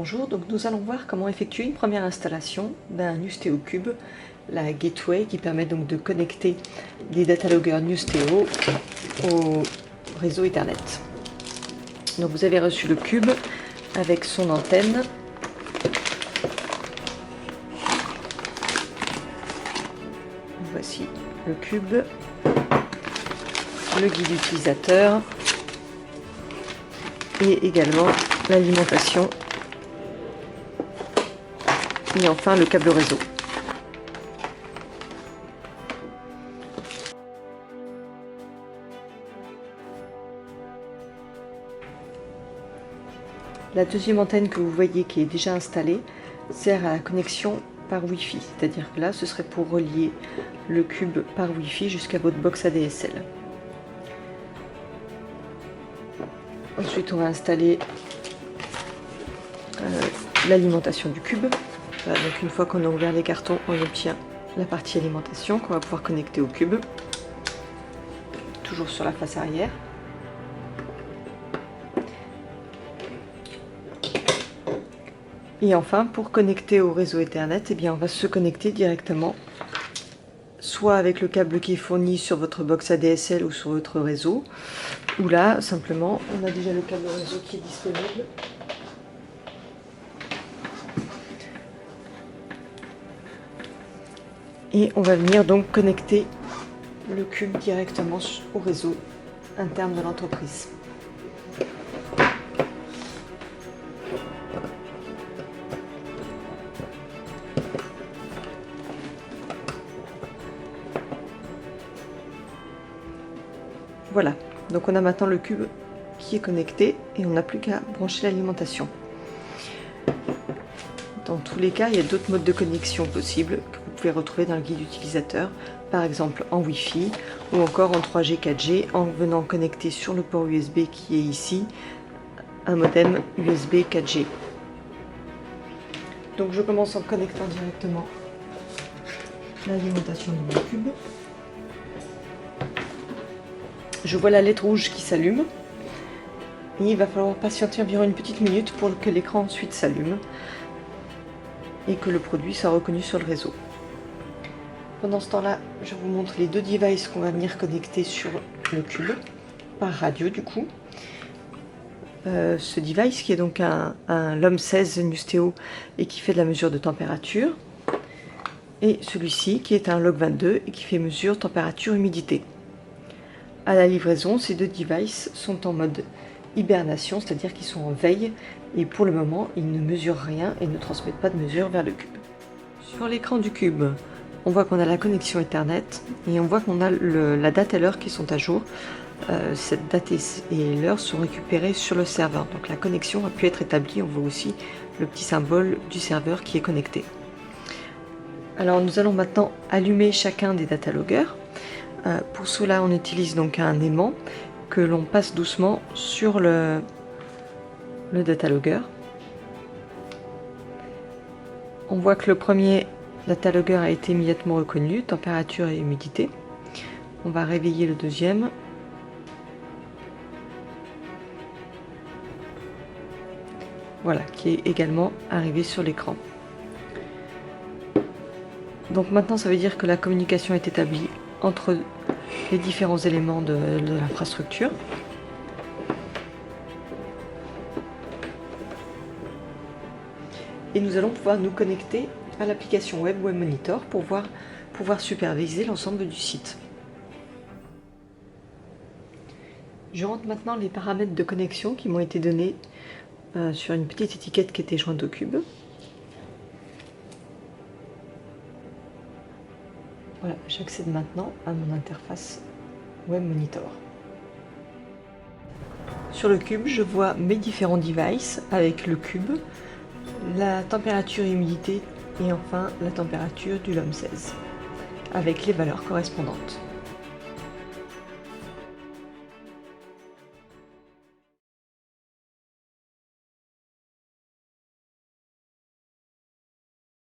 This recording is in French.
Bonjour, donc nous allons voir comment effectuer une première installation d'un Newsteo Cube, la gateway qui permet donc de connecter des datalogger Newsteo au réseau Ethernet. Donc vous avez reçu le cube avec son antenne. Voici le cube, le guide utilisateur et également l'alimentation. Et enfin le câble réseau. La deuxième antenne que vous voyez qui est déjà installée sert à la connexion par Wi-Fi, c'est-à-dire que là ce serait pour relier le cube par Wi-Fi jusqu'à votre box ADSL. Ensuite on va installer l'alimentation du cube. Voilà, donc une fois qu'on a ouvert les cartons, on obtient la partie alimentation qu'on va pouvoir connecter au cube, toujours sur la face arrière. Et enfin, pour connecter au réseau Ethernet, eh bien, on va se connecter directement, soit avec le câble qui est fourni sur votre box ADSL ou sur votre réseau, ou là, simplement, on a déjà le câble réseau qui est disponible. Et on va venir donc connecter le cube directement au réseau interne de l'entreprise. Voilà, donc on a maintenant le cube qui est connecté et on n'a plus qu'à brancher l'alimentation. Dans tous les cas, il y a d'autres modes de connexion possibles que vous pouvez retrouver dans le guide utilisateur, par exemple en Wi-Fi ou encore en 3G, 4G, en venant connecter sur le port USB qui est ici un modem USB 4G. Donc je commence en connectant directement l'alimentation de mon cube. Je vois la lettre rouge qui s'allume et il va falloir patienter environ une petite minute pour que l'écran ensuite s'allume et que le produit soit reconnu sur le réseau. Pendant ce temps-là, je vous montre les deux devices qu'on va venir connecter sur le cube, par radio du coup. Ce device qui est donc un LOM16 Newsteo et qui fait de la mesure de température, et celui-ci qui est un Log22 et qui fait mesure température-humidité. À la livraison, ces deux devices sont en mode hibernation, c'est-à-dire qu'ils sont en veille et pour le moment ils ne mesurent rien et ne transmettent pas de mesure vers le cube. Sur l'écran du cube, on voit qu'on a la connexion Ethernet et on voit qu'on a la date et l'heure qui sont à jour. Cette date et l'heure sont récupérées sur le serveur, donc la connexion a pu être établie. On voit aussi le petit symbole du serveur qui est connecté. Alors nous allons maintenant allumer chacun des dataloggers. Pour cela on utilise donc un aimant que l'on passe doucement sur le datalogger. On voit que le premier datalogger a été immédiatement reconnu, température et humidité. On va réveiller le deuxième. Voilà, qui est également arrivé sur l'écran. Donc maintenant ça veut dire que la communication est établie entre les différents éléments de l'infrastructure. Et nous allons pouvoir nous connecter à l'application web Monitor pour pouvoir superviser l'ensemble du site. Je rentre maintenant les paramètres de connexion qui m'ont été donnés sur une petite étiquette qui était jointe au cube. Voilà, j'accède maintenant à mon interface Web Monitor. Sur le cube, je vois mes différents devices avec le cube, la température et humidité et enfin la température du LOM16 avec les valeurs correspondantes.